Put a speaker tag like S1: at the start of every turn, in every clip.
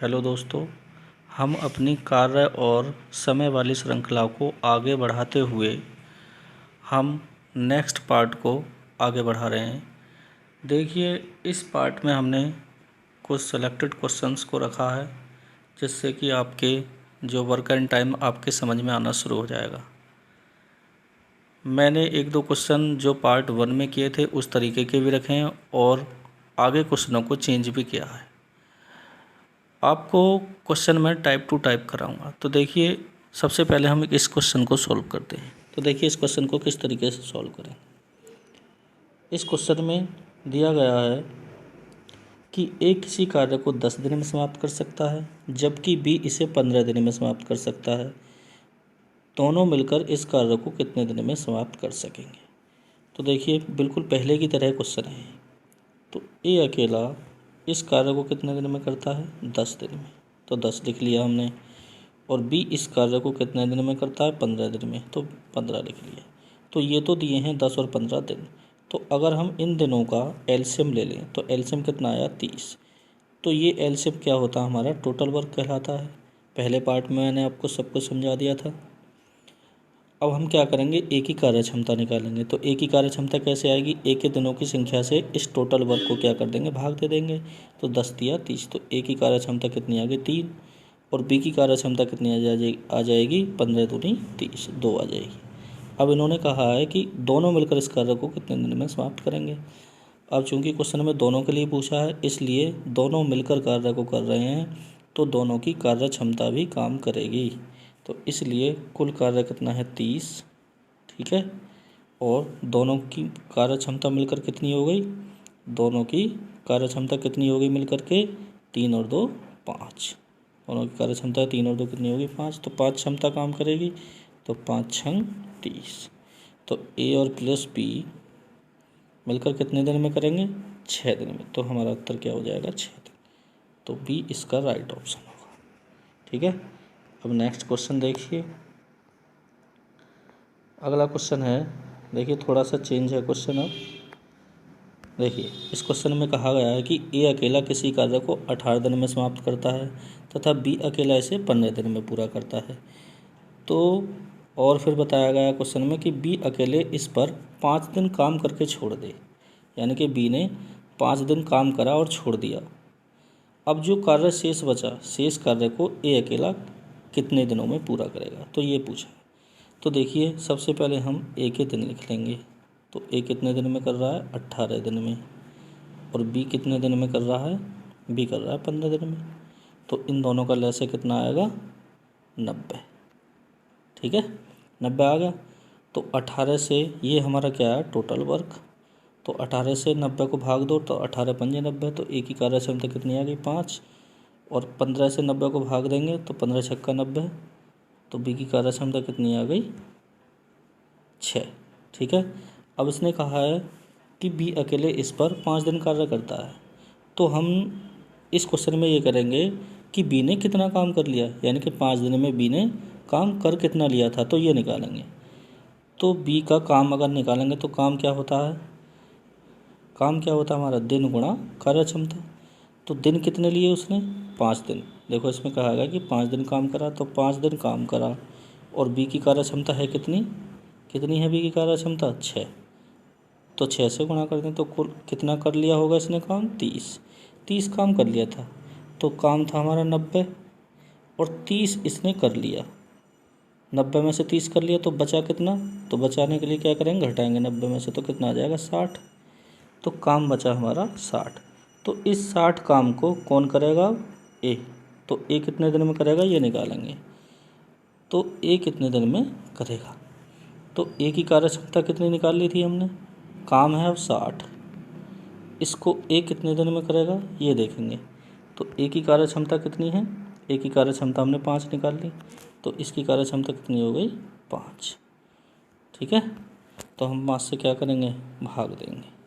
S1: Hello दोस्तों, हम अपनी कार्य और समय वाली श्रृंखला को आगे बढ़ाते हुए हम नेक्स्ट पार्ट को आगे बढ़ा रहे हैं। देखिए, इस पार्ट में हमने कुछ सेलेक्टेड क्वेश्चंस को रखा है जिससे कि आपके जो वर्क एंड टाइम आपके समझ में आना शुरू हो जाएगा। मैंने एक दो क्वेश्चन जो पार्ट 1 में किए थे उस तरीके के भी रखे हैं और आगे क्वेश्चनों को चेंज भी किया है। आपको क्वेश्चन में टाइप टू टाइप कराऊंगा। तो देखिए, सबसे पहले हम इस क्वेश्चन को सॉल्व करते हैं। तो देखिए, इस क्वेश्चन को किस तरीके से सॉल्व करें। इस क्वेश्चन में दिया गया है कि ए किसी कार्य को 10 दिन में समाप्त कर सकता है जबकि बी इसे 15 दिन में समाप्त कर सकता है। दोनों मिलकर इस कार्य को कितने दिन में समाप्त कर सकेंगे। तो देखिए, बिल्कुल पहले की तरह क्वेश्चन है। तो ए अकेला इस कार्य को कितने दिन में करता है, 10 दिन में, तो 10 लिख लिया हमने। और बी इस कार्य को कितने दिन में करता है, 15 दिन में, तो 15 लिख लिया। तो ये तो दिए हैं 10 और 15 दिन। तो अगर हम इन दिनों का एलसीएम ले लें तो एलसीएम कितना आया, 30। तो ये एलसीएम क्या होता है, हमारा टोटल वर्क कहलाता है। पहले पार्ट में मैंने आपको सब कुछ समझा दिया था। अब हम क्या करेंगे, एक ही कार्य क्षमता निकालेंगे। तो एक ही कार्य क्षमता कैसे आएगी, एक के दिनों की संख्या से इस टोटल वर्क को क्या कर देंगे, भाग दे देंगे। तो 10 दिया 30, तो एक ही कार्य क्षमता कितनी आ गई, 3। और बी की कार्य क्षमता कितनी आ जाएगी, 15 दूनी 30, 2 आ जाएगी। अब इन्होंने कहा है कि दोनों मिलकर इस कार्य को कितने दिन में समाप्त करेंगे। अब चूंकि क्वेश्चन में दोनों के लिए पूछा है, इसलिए दोनों मिलकर कार्य को कर रहे हैं, तो दोनों की कार्य क्षमता भी काम करेगी। तो इसलिए कुल कार्य कितना है, 30, ठीक है। और दोनों की कार्य क्षमता मिलकर कितनी हो गई, दोनों की कार्य क्षमता कितनी हो गई मिलकर के, 3 और 2 5। दोनों की कार्य क्षमता 3 और 2 कितनी होगी, 5। तो 5 क्षमता काम करेगी, तो 5 छंग 30। तो ए और प्लस बी मिलकर कितने दिन में करेंगे, 6 दिन में। तो हमारा उत्तर क्या हो जाएगा, 6 दिन। तो बी इसका राइट ऑप्शन होगा, ठीक है। अब नेक्स्ट क्वेश्चन देखिए। अगला क्वेश्चन है, देखिए थोड़ा सा चेंज है क्वेश्चन। अब देखिए, इस क्वेश्चन में कहा गया है कि ए अकेला किसी कार्य को 18 दिन में समाप्त करता है तथा बी अकेला इसे 15 दिन में पूरा करता है। तो और फिर बताया गया क्वेश्चन में कि बी अकेले इस पर 5 दिन काम करके छोड़ दे, यानी कि बी ने 5 दिन काम करा और छोड़ दिया। अब जो कार्य शेष बचा, शेष कार्य को ए अकेला कितने दिनों में पूरा करेगा, तो ये पूछा। तो देखिए, सबसे पहले हम ए के दिन लिख लेंगे। तो ए कितने दिन में कर रहा है, 18 दिन में। और बी कितने दिन में कर रहा है, बी कर रहा है 15 दिन में। तो इन दोनों का लैसे कितना आएगा, 90, ठीक है। 90 आ गया। तो 18 से ये हमारा क्या है, टोटल वर्क। तो 18 से 90 को भाग दो, तो 18 पंजे 90। तो एक ही कार्य क्षमता कितनी आ गई, 5। और 15 से 90 को भाग देंगे तो 15 छक्का 90। तो बी की कार्य क्षमता कितनी आ गई, 6, ठीक है। अब इसने कहा है कि बी अकेले इस पर 5 दिन कार्य करता है। तो हम इस क्वेश्चन में ये करेंगे कि बी ने कितना काम कर लिया, यानी कि 5 दिन में बी ने काम कर कितना लिया था, तो ये निकालेंगे। तो बी का काम अगर निकालेंगे तो काम क्या होता है, काम क्या होता है हमारा, दिन गुणा कार्य क्षमता। तो दिन कितने लिए उसने, 5 दिन। देखो, इसमें कहा गया कि 5 दिन काम करा, तो 5 दिन काम करा। और बी की कार्य क्षमता है कितनी, कितनी है बी की कार्य क्षमता, 6। तो 6 से गुणा कर दें तो कुल कितना कर लिया होगा इसने काम, 30 काम कर लिया था। तो काम था हमारा 90 और 30 इसने कर लिया। 90 में से 30 कर लिया तो बचा कितना, तो बचाने के लिए क्या करेंगे, घटाएंगे 90 में से, तो कितना आ जाएगा, 60। तो काम बचा हमारा 60। तो इस 60 काम को कौन करेगा, ए। तो ए कितने दिन में करेगा, ये निकालेंगे। तो ए कितने दिन में करेगा। तो ए की कार्य क्षमता कितनी निकाल ली थी हमने, काम है अब 60। इसको ए कितने दिन में करेगा, ये देखेंगे। तो ए की कार्य क्षमता कितनी है, ए की कार्य क्षमता हमने 5 निकाल ली। तो इसकी कार्य क्षमता कितनी हो गई, 5, ठीक है। तो हम 5 से क्या करेंगे, भाग देंगे।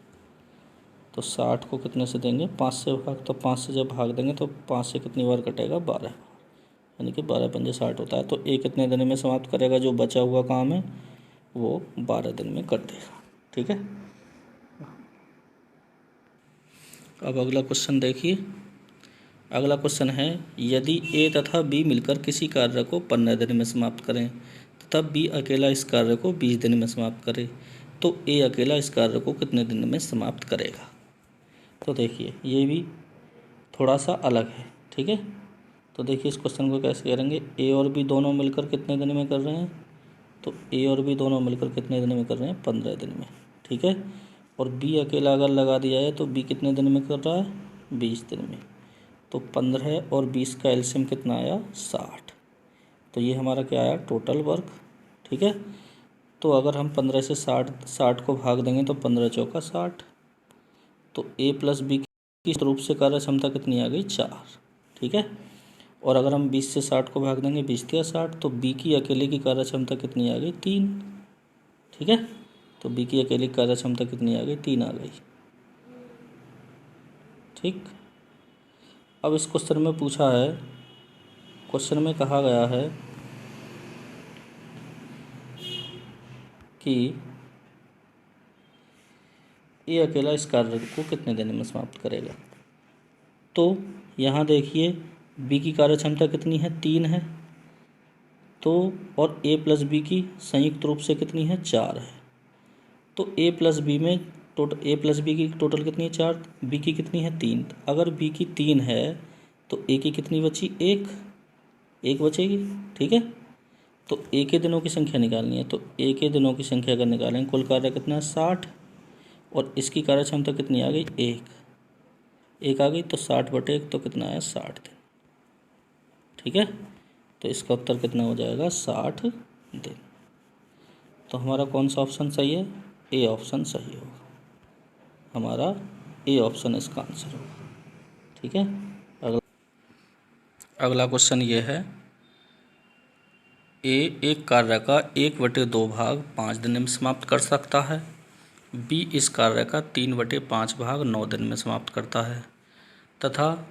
S1: तो 60 को कितने से देंगे, 5 से भाग। तो 5 से जब भाग देंगे तो 5 से कितनी बार कटेगा, 12, यानी कि 12 पंजे 60 होता है। तो ए कितने दिन में समाप्त करेगा, जो बचा हुआ काम है वो 12 दिन में कर देगा, ठीक है। अब अगला क्वेश्चन देखिए। अगला क्वेश्चन है, यदि ए तथा बी मिलकर किसी कार्य को 15 दिन में समाप्त करें तथा बी अकेला इस कार्य को 20 दिन में समाप्त करे, तो ए अकेला इस कार्य को कितने दिन में समाप्त करेगा। तो देखिए ये भी थोड़ा सा अलग है, ठीक है। तो देखिए इस क्वेश्चन को कैसे करेंगे, ए और बी दोनों मिलकर कितने दिन में कर रहे हैं, तो ए और बी दोनों मिलकर कितने दिन में कर रहे हैं, 15 दिन में, ठीक है। और बी अकेला अगर लगा दिया है तो बी कितने दिन में कर रहा है, 20 दिन में। तो 15 और 20 का एलसीएम कितना आया, 60। तो ये हमारा क्या आया, टोटल वर्क, ठीक है। तो अगर हम 15 से 60 को भाग देंगे तो 15 चौका 60। तो ए प्लस बी की रूप से कार्य क्षमता कितनी आ गई, 4, ठीक है। और अगर हम 20 से 60 को भाग देंगे, 20 या 60, तो बी की अकेले की कार्य क्षमता कितनी आ गई, 3, ठीक है। तो बी की अकेले की कार्य क्षमता कितनी आ गई, 3 आ गई, ठीक। अब इस क्वेश्चन में पूछा है, क्वेश्चन में कहा गया है कि ये अकेला इस कार्य को कितने दिन में समाप्त करेगा। तो यहाँ देखिए बी की कार्य क्षमता कितनी है, 3 है। तो और ए प्लस बी की संयुक्त रूप से कितनी है, 4 है। तो ए प्लस बी में टोटल, ए प्लस बी की टोटल कितनी है, 4, बी की कितनी है, 3। अगर बी की 3 है तो ए की कितनी बची, 1 बचेगी, ठीक है। तो ए के दिनों की संख्या निकालनी है, तो ए के दिनों की संख्या अगर निकालें, कुल कार्य कितना है, 60। और इसकी कार्य क्षमता कितनी आ गई, 1 आ गई। तो 60/1 तो कितना आया, 60 दिन, ठीक है। तो इसका उत्तर कितना हो जाएगा, 60 दिन। तो हमारा कौन सा ऑप्शन सही है, ए ऑप्शन सही होगा, हमारा ए ऑप्शन इसका आंसर होगा, ठीक है। अगला क्वेश्चन ये है, ए एक कार्य का 1/2 भाग 5 दिन में समाप्त कर सकता है, बी इस कार्य का 3/5 भाग 9 दिन में समाप्त करता है, तथा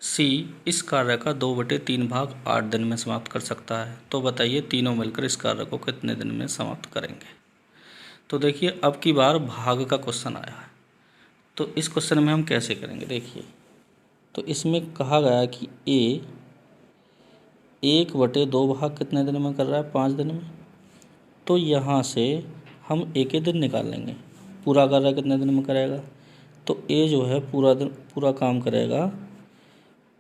S1: सी इस कार्य का 2/3 भाग 8 दिन में समाप्त कर सकता है। तो बताइए तीनों मिलकर इस कार्य को कितने दिन में समाप्त करेंगे। तो देखिए अब की बार भाग का क्वेश्चन आया है, तो इस क्वेश्चन में हम कैसे करेंगे, देखिए। तो इसमें कहा गया कि ए 1/2 भाग कितने दिन में कर रहा है, 5 दिन में। तो यहाँ से हम ए के दिन निकाल लेंगे, पूरा कार्य कितने दिन में करेगा। तो ए जो है पूरा दिन, पूरा काम करेगा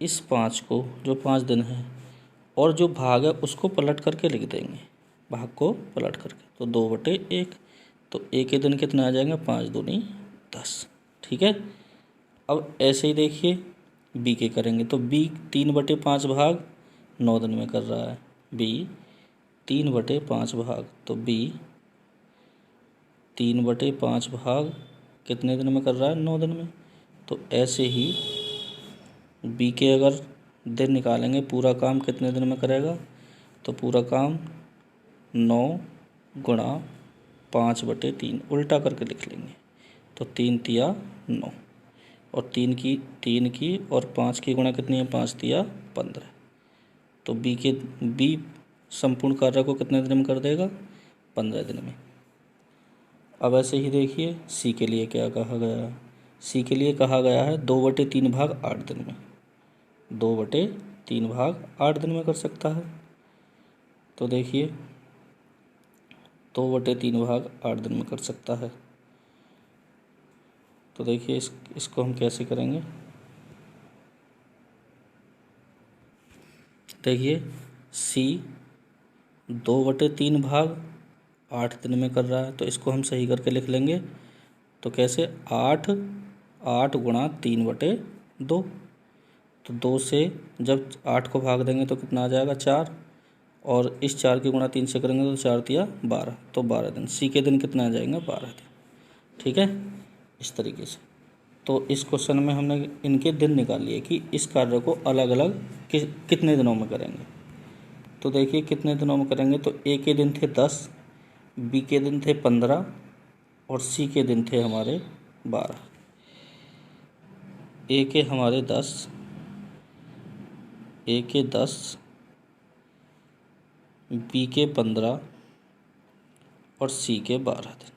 S1: इस 5 को, जो 5 दिन है, और जो भाग है उसको पलट करके लिख देंगे, भाग को पलट करके। तो 2/1। तो ए के दिन कितना आ जाएगा, 5 दूनी 10, ठीक है। अब ऐसे ही देखिए बी के करेंगे, तो बी 3/5 भाग 9 दिन में कर रहा है, बी 3/5 भाग, तो बी 3/5 भाग कितने दिन में कर रहा है, 9 दिन में। तो ऐसे ही बी के अगर दिन निकालेंगे, पूरा काम कितने दिन में करेगा, तो पूरा काम 9 गुणा 5/3 उल्टा करके लिख लेंगे। तो 3 तिया 9, और 3 की और 5 की गुणा कितनी है, 5 तिया 15। तो बी संपूर्ण कार्य को कितने दिन में कर देगा, 15 दिन में। अब ऐसे ही देखिए सी के लिए क्या कहा गया है, सी के लिए कहा गया है 2/3 भाग 8 दिन में, 2/3 भाग 8 दिन में कर सकता है। तो देखिए 2/3 भाग 8 दिन में कर सकता है। तो देखिए इसको हम कैसे करेंगे, देखिए सी 2/3 भाग 8 दिन में कर रहा है, तो इसको हम सही करके लिख लेंगे। तो कैसे, 8 गुणा 3/2। तो 2 से जब 8 को भाग देंगे तो कितना आ जाएगा, 4। और इस 4 की गुणा 3 से करेंगे तो 4 तिया 12, तो 12 दिन। सी के दिन कितना आ जाएंगे, 12 दिन, ठीक है। इस तरीके से तो इस क्वेश्चन में हमने इनके दिन निकाल लिए कि इस कार्य को अलग अलग कितने दिनों में करेंगे। तो देखिए कितने दिनों में करेंगे, तो ए के दिन थे 10, बी के दिन थे 15, और सी के दिन थे हमारे 12। ए के हमारे 10, ए के 10, बी के 15 और सी के 12 दिन।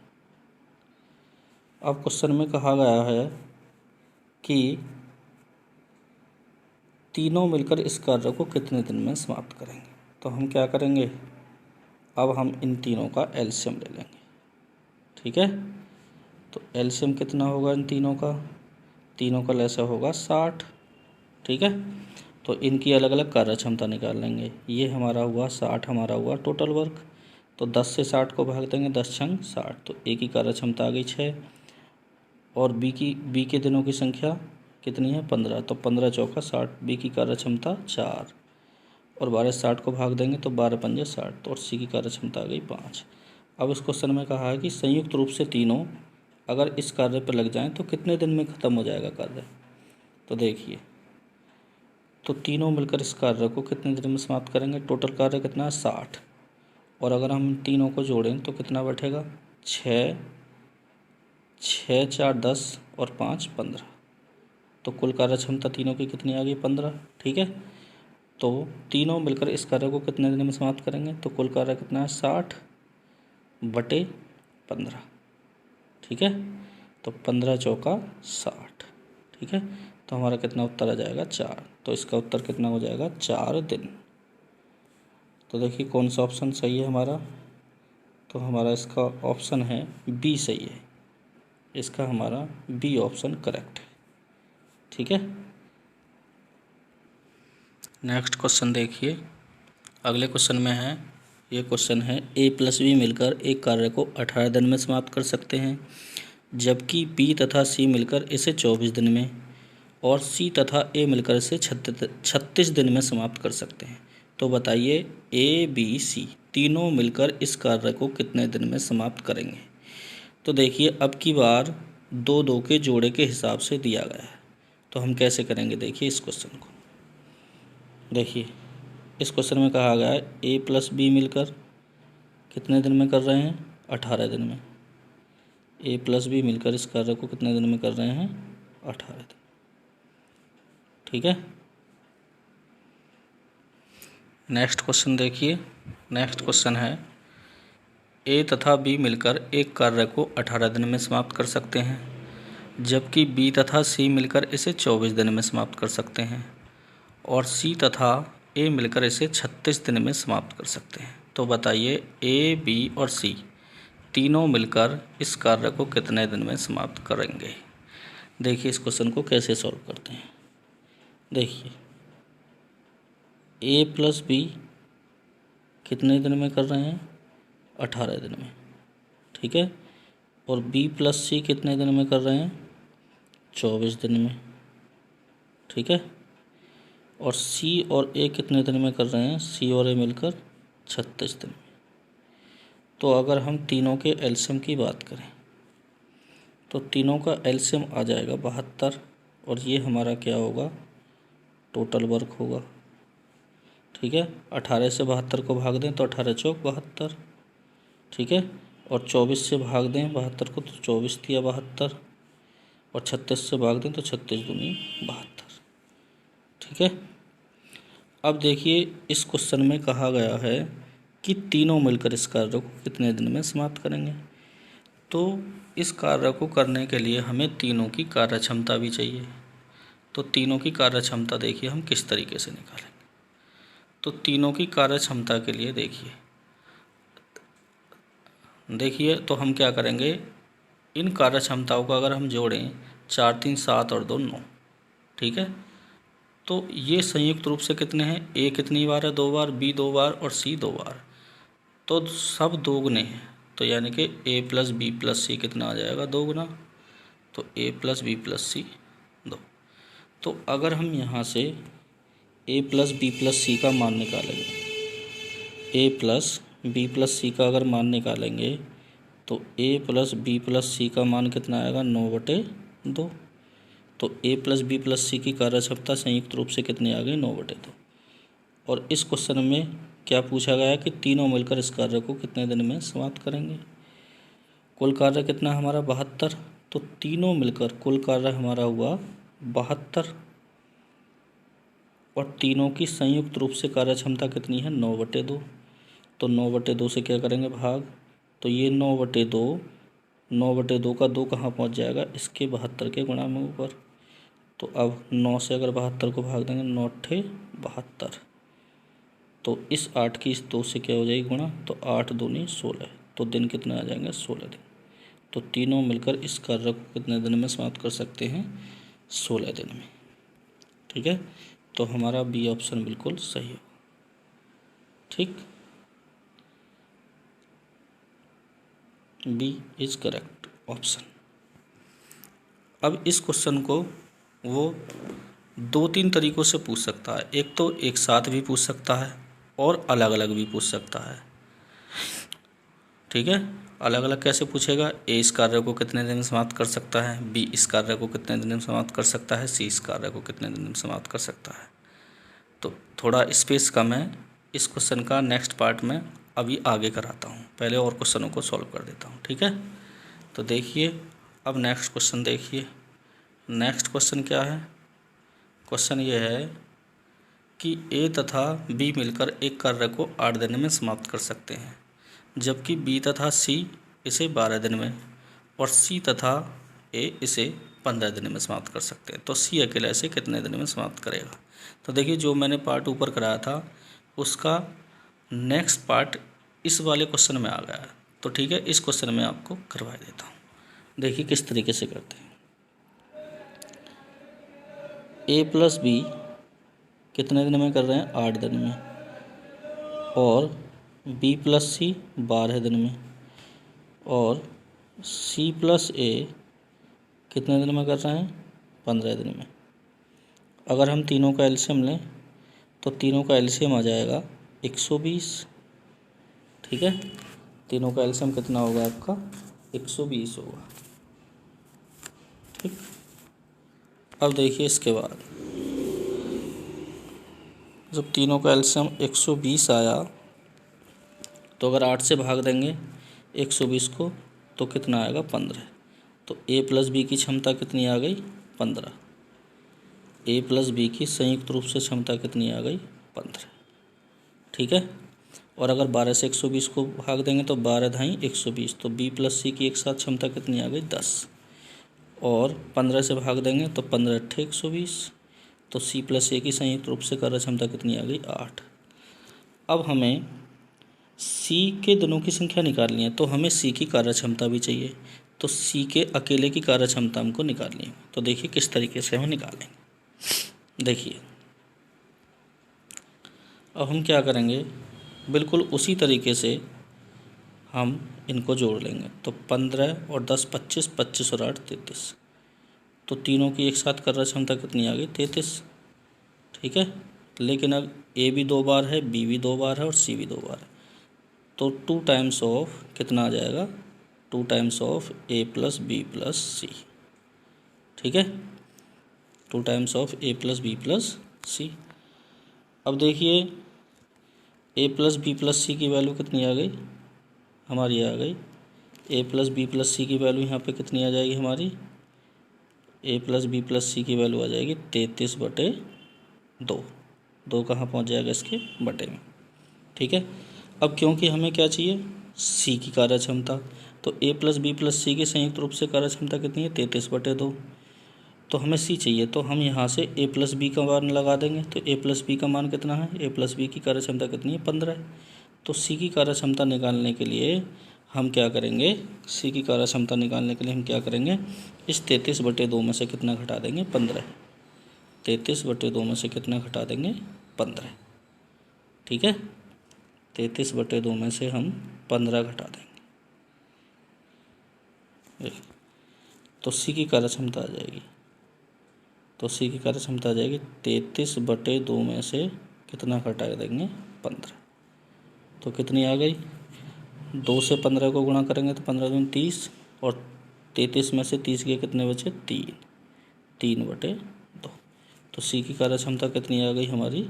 S1: अब क्वेश्चन में कहा गया है कि तीनों मिलकर इस कार्य को कितने दिन में समाप्त करेंगे। तो हम क्या करेंगे, अब हम इन तीनों का एलसीएम ले लेंगे। ठीक है, तो एलसीएम कितना होगा इन तीनों का लैसा होगा 60। ठीक है, तो इनकी अलग अलग कार्य क्षमता निकाल लेंगे। ये हमारा हुआ 60, हमारा हुआ टोटल वर्क। तो 10 से 60 को भाग देंगे, 10 छंग 60, तो ए की कार्य क्षमता आ गई 6। और बी के दिनों की संख्या कितनी है 15, तो 15 चौका 60, बी की कार्य क्षमता 4। और 12 से 60 को भाग देंगे तो 12 पंजे 60, तो और सी की कार्य क्षमता आ गई 5। अब इस क्वेश्चन में कहा है कि संयुक्त रूप से तीनों अगर इस कार्य पर लग जाएं तो कितने दिन में ख़त्म हो जाएगा कार्य। तो देखिए, तो तीनों मिलकर इस कार्य को कितने दिन में समाप्त करेंगे। टोटल कार्य कितना है 60, और अगर हम तीनों को जोड़ें तो कितना बैठेगा 6, 6 4 10 और 5 15, तो कुल कार्य क्षमता तीनों की कितनी आ गई 15। ठीक है, तो तीनों मिलकर इस कार्य को कितने दिन में समाप्त करेंगे। तो कुल कार्य कितना है 60/15। ठीक है, तो 15 चौका 60। ठीक है, तो हमारा कितना उत्तर आ जाएगा 4। तो इसका उत्तर कितना हो जाएगा 4 दिन। तो देखिए कौन सा ऑप्शन सही है हमारा। तो हमारा इसका ऑप्शन है बी सही है, इसका हमारा बी ऑप्शन करेक्ट है। ठीक है, नेक्स्ट क्वेश्चन देखिए। अगले क्वेश्चन में है, ये क्वेश्चन है ए प्लस बी मिलकर एक कार्य को 18 दिन में समाप्त कर सकते हैं, जबकि बी तथा सी मिलकर इसे 24 दिन में और सी तथा ए मिलकर इसे 36 दिन में समाप्त कर सकते हैं। तो बताइए ए बी सी तीनों मिलकर इस कार्य को कितने दिन में समाप्त करेंगे। तो देखिए अब की बार 2 के जोड़े के हिसाब से दिया गया है, तो हम कैसे करेंगे। देखिए इस क्वेश्चन को, देखिए इस क्वेश्चन में कहा गया है ए प्लस बी मिलकर कितने दिन में कर रहे हैं 18 दिन में। ए प्लस बी मिलकर इस कार्य को कितने दिन में कर रहे हैं 18 दिन। ठीक है, नेक्स्ट क्वेश्चन देखिए। नेक्स्ट क्वेश्चन है ए तथा बी मिलकर एक कार्य को 18 दिन में समाप्त कर सकते हैं, जबकि बी तथा सी मिलकर इसे 24 दिन में समाप्त कर सकते हैं और सी तथा ए मिलकर इसे 36 दिन में समाप्त कर सकते हैं। तो बताइए ए बी और सी तीनों मिलकर इस कार्य को कितने दिन में समाप्त करेंगे। देखिए इस क्वेश्चन को कैसे सॉल्व करते हैं। देखिए ए प्लस बी कितने दिन में कर रहे हैं 18 दिन में। ठीक है, और बी प्लस सी कितने दिन में कर रहे हैं 24 दिन में। ठीक है, और सी और ए कितने दिन में कर रहे हैं, सी और ए मिलकर 36 दिन में। तो अगर हम तीनों के एलसीएम की बात करें तो तीनों का एलसीएम आ जाएगा 72, और ये हमारा क्या होगा टोटल वर्क होगा। ठीक है, 18 से 72 को भाग दें तो 18 चौक 72। ठीक है, और 24 से भाग दें 72 को तो 24 दिया 72, और 36 से भाग दें तो 36 दूनी 72। ठीक है, अब देखिए इस क्वेश्चन में कहा गया है कि तीनों मिलकर इस कार्य को कितने दिन में समाप्त करेंगे। तो इस कार्य को करने के लिए हमें तीनों की कार्य क्षमता भी चाहिए। तो तीनों की कार्य क्षमता देखिए हम किस तरीके से निकालेंगे। तो तीनों की कार्य क्षमता के लिए देखिए तो हम क्या करेंगे, इन कार्य क्षमताओं को अगर हम जोड़ें 4 3 7 और 2 9। ठीक है, तो ये संयुक्त रूप से कितने हैं, ए कितनी बार है 2 बार, बी 2 बार और सी 2 बार, तो सब 2 गुने हैं। तो यानी कि ए प्लस बी प्लस सी कितना आ जाएगा 2 गुना, तो ए प्लस बी प्लस सी 2। तो अगर हम यहाँ से ए प्लस बी प्लस सी का मान निकालेंगे, ए प्लस बी प्लस सी का अगर मान निकालेंगे तो ए प्लस बी प्लस सी का मान कितना आएगा 9/2। तो ए प्लस बी प्लस सी की कार्य क्षमता संयुक्त रूप से कितनी आ गई 9/2। और इस क्वेश्चन में क्या पूछा गया है कि तीनों मिलकर इस कार्य को कितने दिन में समाप्त करेंगे। कुल कार्य कितना हमारा 72, तो तीनों मिलकर कुल कार्य हमारा हुआ 72, और तीनों की संयुक्त रूप से कार्य क्षमता कितनी है 9/2। तो 9/2 से क्या करेंगे भाग, तो ये 9/2 का 2 कहाँ पहुँच जाएगा, इसके 72 के गुणा में ऊपर, तो अब 9 से अगर 72 को भाग देंगे, 9 अट्ठे 72, तो इस 8 की इस 2 से क्या हो जाएगी गुणा, तो 8 दूनी 16, तो दिन कितने आ जाएंगे 16 दिन। तो तीनों मिलकर इस कार्य को कितने दिन में समाप्त कर सकते हैं, 16 दिन में। ठीक है, तो हमारा बी ऑप्शन बिल्कुल सही है। ठीक, बी इज करेक्ट ऑप्शन। अब इस क्वेश्चन को वो 2-3 तरीक़ों से पूछ सकता है। एक तो एक साथ भी पूछ सकता है और अलग अलग भी पूछ सकता है। ठीक है, अलग अलग कैसे पूछेगा, ए इस कार्य को कितने दिन में समाप्त कर सकता है, बी इस कार्य को कितने दिन में समाप्त कर सकता है, सी इस कार्य को कितने दिन में समाप्त कर सकता है। तो थोड़ा स्पेस कम है, इस क्वेश्चन का नेक्स्ट पार्ट में अभी आगे कराता हूँ, पहले और क्वेश्चनों को सॉल्व कर देता हूँ। ठीक है, तो देखिए अब नेक्स्ट क्वेश्चन देखिए। नेक्स्ट क्वेश्चन क्या है, क्वेश्चन ये है कि ए तथा बी मिलकर एक कार्य को 8 दिन में समाप्त कर सकते हैं, जबकि बी तथा सी इसे 12 दिन में और सी तथा ए इसे 15 दिन में समाप्त कर सकते हैं। तो सी अकेला इसे कितने दिन में समाप्त करेगा। तो देखिए जो मैंने पार्ट ऊपर कराया था उसका नेक्स्ट पार्ट इस वाले क्वेश्चन में आ गया है। तो ठीक है, इस क्वेश्चन में आपको करवा देता हूँ। देखिए किस तरीके से करते हैं। ए प्लस बी कितने दिन में कर रहे हैं, 8 दिन में, और बी प्लस सी 12 दिन में, और सी प्लस ए कितने दिन में कर रहे हैं, 15 दिन में। अगर हम तीनों का एलसीएम लें तो तीनों का एलसीएम आ जाएगा 120। ठीक है, तीनों का एलसीएम कितना होगा आपका, 120 होगा। ठीक, अब देखिए इसके बाद जब तीनों का एलसीएम 120 आया तो अगर 8 से भाग देंगे 120 को तो कितना आएगा, 15। तो ए प्लस बी की क्षमता कितनी आ गई, 15। ए प्लस बी की संयुक्त रूप से क्षमता कितनी आ गई, 15। ठीक है, और अगर 12 से 120 को भाग देंगे तो 12 धाई 120, तो बी प्लस सी की एक साथ क्षमता कितनी आ गई, 10। और 15 से भाग देंगे तो 15 अट्ठे 120, तो सी प्लस ए की संयुक्त रूप से कार्य क्षमता कितनी आ गई, 8। अब हमें सी के दिनों की संख्या निकालनी है, तो हमें सी की कार्य क्षमता भी चाहिए। तो सी के अकेले की कार्य क्षमता हमको निकालनी है। तो देखिए किस तरीके से हम निकालेंगे। देखिए अब हम क्या करेंगे, बिल्कुल उसी तरीके से हम इनको जोड़ लेंगे। तो 15 और 10 25, 25 और 8 33, तो तीनों की एक साथ कार्य क्षमता कितनी आ गई, 33। ठीक है, लेकिन अब ए भी 2 बार है, बी भी 2 बार है और सी भी 2 बार है, तो 2 टाइम्स ऑफ कितना आ जाएगा, 2 times of A plus B plus C. ठीक है, 2 times of A plus B plus C. अब देखिए A plus B plus C की वैल्यू कितनी आ गई, हमारी आ गई A plus B plus C की वैल्यू यहाँ पे कितनी आ जाएगी हमारी, A plus B plus C की वैल्यू आ जाएगी 33/2। 2 कहाँ पहुँच जाएगा, इसके बटे में। ठीक है, अब क्योंकि हमें क्या चाहिए, सी की कार्य क्षमता, तो ए प्लस बी प्लस सी की संयुक्त रूप से कार्य क्षमता कितनी है, 33/2। तो हमें सी चाहिए, तो हम यहाँ से ए प्लस बी का मान लगा देंगे। तो ए प्लस बी का मान कितना है, ए प्लस बी की कार्य क्षमता कितनी है, 15। तो सी की कार्य क्षमता निकालने के लिए हम क्या करेंगे, सी की कार्य क्षमता निकालने के लिए हम क्या करेंगे, इस 33/2 में से कितना घटा देंगे, 15। 33/2 में से कितना घटा देंगे, 15। ठीक है, 33/2 में से हम 15 घटा देंगे, तो सी की कार्य क्षमता आ जाएगी। तो सी की कार्य क्षमता आ जाएगी 33/2 में से कितना घटा देंगे, 15। तो कितनी आ गई, 2 से 15 को गुणा करेंगे तो 15 दूनी 30, और 33 में से 30 के कितने बचे, 3, 3/2। तो सी की कार्य क्षमता कितनी आ गई हमारी,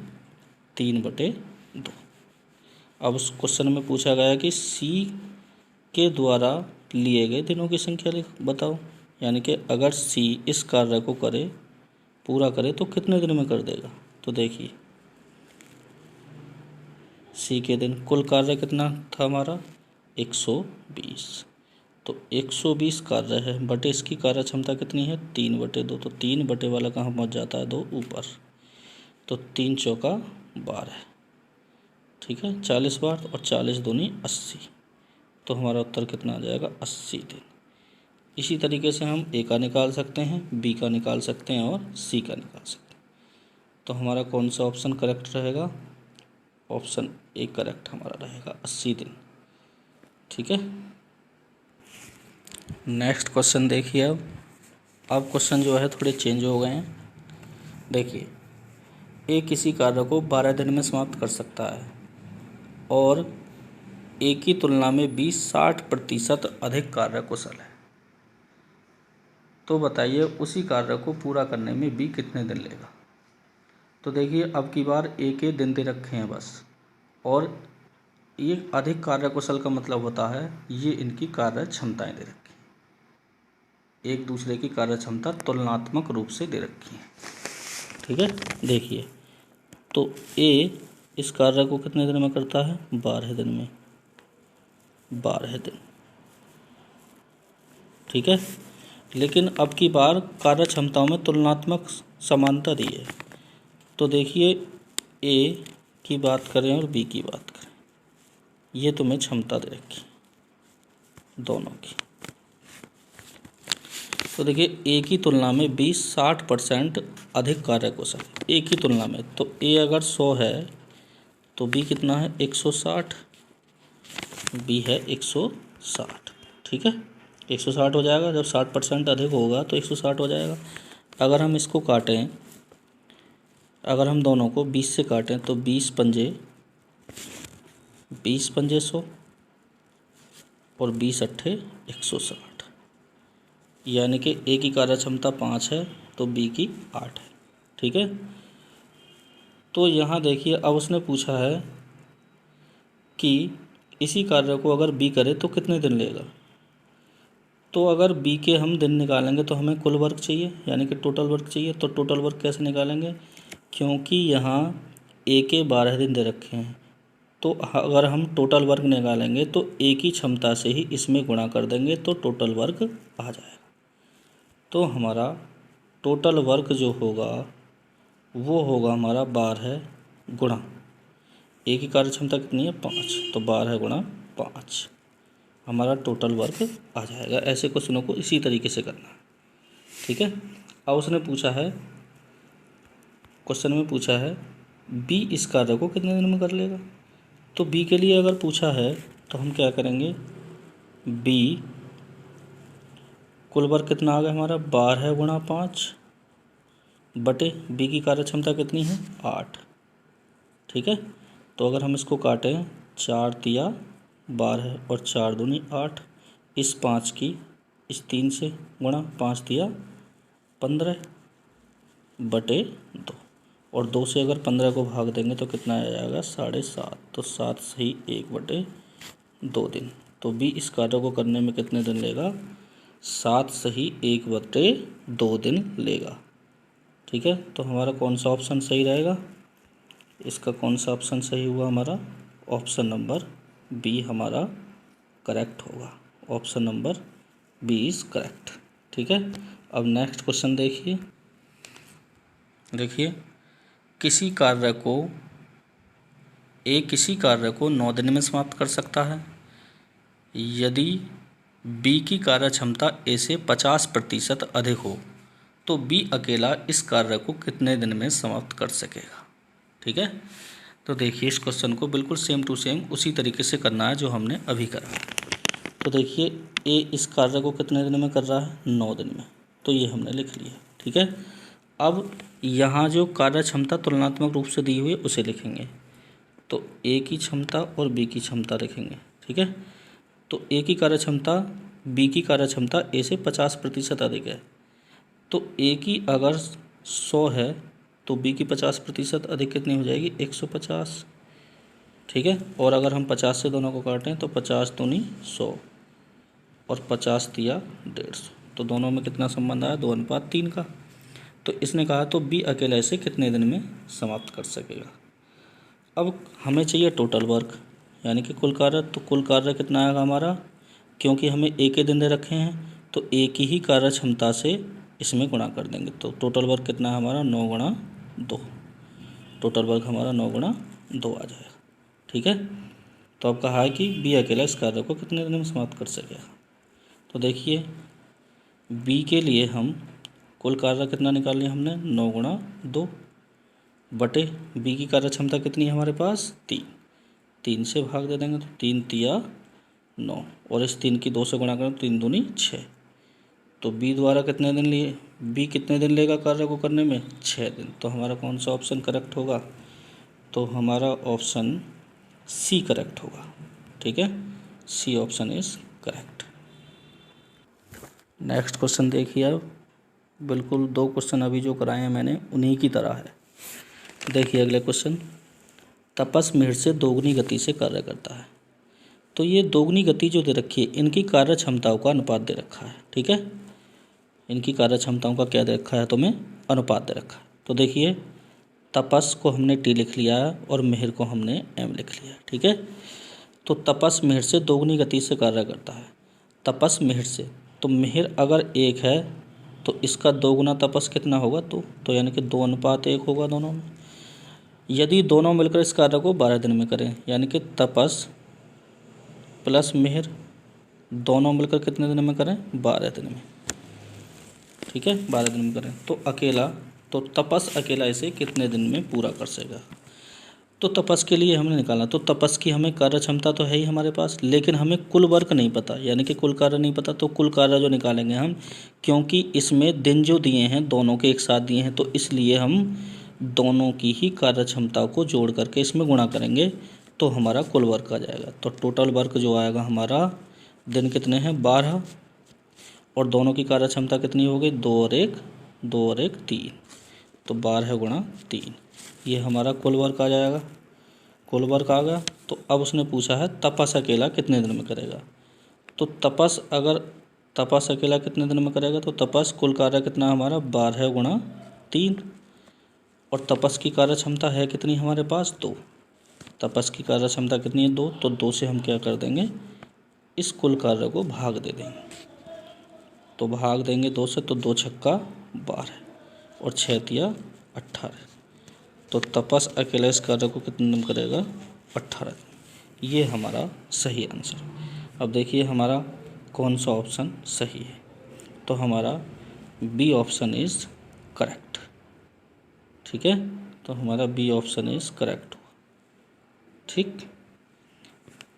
S1: 3/2। अब उस क्वेश्चन में पूछा गया कि सी के द्वारा लिए गए दिनों की संख्या बताओ, यानी कि अगर सी इस कार्य को करे, पूरा करे तो कितने दिन में कर देगा। तो देखिए सी के दिन, कुल कार्य कितना था हमारा, 120, तो 120 कार्य है बटे इसकी कार्य क्षमता कितनी है 3/2, तो 3 बटे वाला कहाँ पहुँच जाता है 2 ऊपर, तो 3 चौका 12, ठीक है 40 बार और 40 दूनी 80, तो हमारा उत्तर कितना आ जाएगा 80 दिन। इसी तरीके से हम ए का निकाल सकते हैं, बी का निकाल सकते हैं और सी का निकाल सकते हैं। तो हमारा कौन सा ऑप्शन करेक्ट रहेगा, ऑप्शन ए करेक्ट हमारा रहेगा 80 दिन, ठीक है। नेक्स्ट क्वेश्चन देखिए। अब क्वेश्चन जो है थोड़े चेंज हो गए हैं। देखिए, ए किसी कार्य को 12 दिन में समाप्त कर सकता है और ए की तुलना में बी 60% अधिक कार्यकुशल है, तो बताइए उसी कार्य को पूरा करने में बी कितने दिन लेगा। तो देखिए, अब की बार ए के दिन दे रखे हैं बस, और ये अधिक कार्यकुशल का मतलब होता है ये इनकी कार्य क्षमताएँ दे रखी हैं, एक दूसरे की कार्य क्षमता तुलनात्मक रूप से दे रखी हैं, ठीक है। देखिए, तो ए इस कार्य को कितने दिन में करता है 12 दिन में, 12 दिन, ठीक है। लेकिन अब की बार कार्य क्षमताओं में तुलनात्मक समानता दी है, तो देखिए ए की बात करें और बी की बात करें, ये तुम्हें क्षमता दे रखी दोनों की। तो देखिए ए की तुलना में बी 60% अधिक कार्यकुशल, ए की तुलना में, तो ए अगर 100 है तो बी कितना है 160, बी है 160, ठीक है 160 हो जाएगा। जब 60% अधिक होगा तो 160 हो जाएगा। अगर हम इसको काटें, अगर हम दोनों को 20 से काटें तो 20 पंजे 100 और 20 अट्ठे 160, यानी कि ए की कार्य क्षमता 5 है तो बी की 8 है, ठीक है। तो यहाँ देखिए, अब उसने पूछा है कि इसी कार्य को अगर बी करे तो कितने दिन लेगा। तो अगर बी के हम दिन निकालेंगे तो हमें कुल वर्क चाहिए, यानी कि टोटल वर्क चाहिए। तो टोटल वर्क कैसे निकालेंगे, क्योंकि यहाँ ए के 12 दिन दे रखे हैं, तो अगर हम टोटल वर्क निकालेंगे तो ए की क्षमता से ही इसमें गुणा कर देंगे तो टोटल वर्क आ जाएगा। तो हमारा टोटल वर्क जो होगा वो होगा हमारा 12 गुणा, ए की कार्य क्षमता कितनी है 5, तो 12 गुणा 5 हमारा टोटल वर्क आ जाएगा। ऐसे क्वेश्चनों को इसी तरीके से करना है, ठीक है। अब उसने पूछा है, क्वेश्चन में पूछा है बी इस कार्य को कितने दिन में कर लेगा। तो बी के लिए अगर पूछा है तो हम क्या करेंगे, बी कुल वर्क कितना आ गया हमारा 12 गुणा 5 बटे बी की कार्य क्षमता कितनी है 8, ठीक है। तो अगर हम इसको काटें, 4 तिया 12 और 4 दूनी 8, इस 5 की इस 3 से गुणा, 5 तिया 15 बटे 2, और 2 से अगर 15 को भाग देंगे तो कितना आ जाएगा 7.5, तो 7 सही 1/2 दिन। तो बी इस कार्य को करने में कितने दिन लेगा, 7 सही 1/2 दिन लेगा, ठीक है। तो हमारा कौन सा ऑप्शन सही रहेगा, इसका कौन सा ऑप्शन सही हुआ हमारा, ऑप्शन नंबर बी हमारा करेक्ट होगा, option number B is correct, ठीक है। अब नेक्स्ट क्वेश्चन देखिए। देखिए, किसी कार्य को 9 दिन में समाप्त कर सकता है यदि बी की कार्य क्षमता ए से 50% अधिक हो, तो बी अकेला इस कार्य को कितने दिन में समाप्त कर सकेगा, ठीक है। तो देखिए, इस क्वेश्चन को बिल्कुल सेम टू सेम उसी तरीके से करना है जो हमने अभी करा। तो देखिए, ए इस कार्य को कितने दिन में कर रहा है 9 दिन में, तो ये हमने लिख लिया, ठीक है। अब यहाँ जो कार्य क्षमता तुलनात्मक रूप से दी हुई है उसे लिखेंगे, तो ए की क्षमता और बी की क्षमता लिखेंगे, ठीक है। तो ए की कार्य क्षमता बी की कार्य क्षमता ए से 50% अधिक है, तो ए की अगर 100 है तो बी की 50% अधिक कितनी हो जाएगी 150, ठीक है। और अगर हम 50 से दोनों को काटें तो 50 दूनी 100 और 50 तिया 150, तो दोनों में कितना संबंध आया 2:3 का। तो इसने कहा तो बी अकेले इसे कितने दिन में समाप्त कर सकेगा। अब हमें चाहिए टोटल वर्क, यानी कि कुल कार्य, तो कुल कार्य कितना आएगा हमारा क्योंकि हमें ए के दिन दे रखे हैं तो ए की ही कार्य क्षमता से इसमें गुणा कर देंगे। तो टोटल वर्क कितना है हमारा 9 गुणा 2, टोटल वर्क हमारा 9 गुणा 2 आ जाएगा। ठीक है, तो अब कहा है कि बी अकेला इस कार्य को कितने दिन में समाप्त कर सकेगा। तो देखिए बी के लिए हम कुल कार्य कितना निकाल लिया हमने 9 गुणा 2 बटे बी की कार्य क्षमता कितनी है हमारे पास 3 से भाग दे देंगे तो 3 तिया 9 और इस 3 की 2 से गुणा करें 3 दूनी 6। तो बी द्वारा कितने दिन लिए, बी कितने दिन लेगा कार्य को करने में 6 दिन। तो हमारा कौन सा ऑप्शन करेक्ट होगा, तो हमारा ऑप्शन सी करेक्ट होगा। ठीक है, C option is correct. Next question देखिए, अब बिल्कुल 2 क्वेश्चन अभी जो कराए हैं मैंने उन्हीं की तरह है। देखिए अगले क्वेश्चन, तपस मिहिर से दोगुनी गति से कार्य करता है। तो ये दोगुनी गति जो दे रखी है इनकी कार्य क्षमताओं का अनुपात दे रखा है। ठीक है, इनकी कार्य क्षमताओं का क्या दे रखा है, तुम्हें अनुपात दे रखा है। तो देखिए तपस को हमने टी लिख लिया और मिहिर को हमने एम लिख लिया। ठीक है, तो तपस मिहिर से दोगुनी गति से कार्य करता है। तपस मिहिर से, तो मिहिर अगर 1 है तो इसका 2 गुना तपस कितना होगा, तो यानी कि 2:1 होगा दोनों में। यदि दोनों मिलकर इस कार्य को 12 दिन में करें, यानी कि तपस प्लस मिहिर दोनों मिलकर कितने दिन में करें 12 दिन में। ठीक है, 12 दिन में करें तो तपस अकेला इसे कितने दिन में पूरा कर सकेगा। तो तपस के लिए हमने निकालना, तो तपस की हमें कार्य क्षमता तो है ही हमारे पास, लेकिन हमें कुल वर्क नहीं पता, यानी कि कुल कार्य नहीं पता। तो कुल कार्य जो निकालेंगे हम, क्योंकि इसमें दिन जो दिए हैं दोनों के एक साथ दिए हैं, तो इसलिए हम दोनों की ही कार्य क्षमता को जोड़ करके इसमें गुणा करेंगे तो हमारा कुल वर्क आ जाएगा। तो टोटल वर्क जो आएगा हमारा, दिन कितने हैं 12 और दोनों की कार्य क्षमता कितनी हो गई 2 और 1 3, तो 12 गुणा 3 ये हमारा कुल वर्क आ जाएगा। कुल वर्क आ गया। तो अब उसने पूछा है तपस अकेला कितने दिन में करेगा। तो तपस अकेला कितने दिन में करेगा, तो तपस कुल कार्य कितना हमारा 12 गुणा 3 और तपस की कार्य क्षमता है कितनी हमारे पास 2। तपस की कार्य क्षमता कितनी है 2, तो 2 से हम क्या कर देंगे इस कुल कार्य को भाग दे देंगे। तो भाग देंगे 2 से, तो 2 छक्का 12 और 6 तिया 18। तो तपस अकेला इस कार्य को कितने दिन करेगा 18। ये हमारा सही आंसर। अब देखिए हमारा कौन सा ऑप्शन सही है, तो हमारा बी ऑप्शन इज़ करेक्ट। ठीक है, तो हमारा बी ऑप्शन इज़ करेक्ट हुआ। ठीक,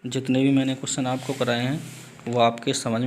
S1: जितने भी मैंने क्वेश्चन आपको कराए हैं वो आपके समझ में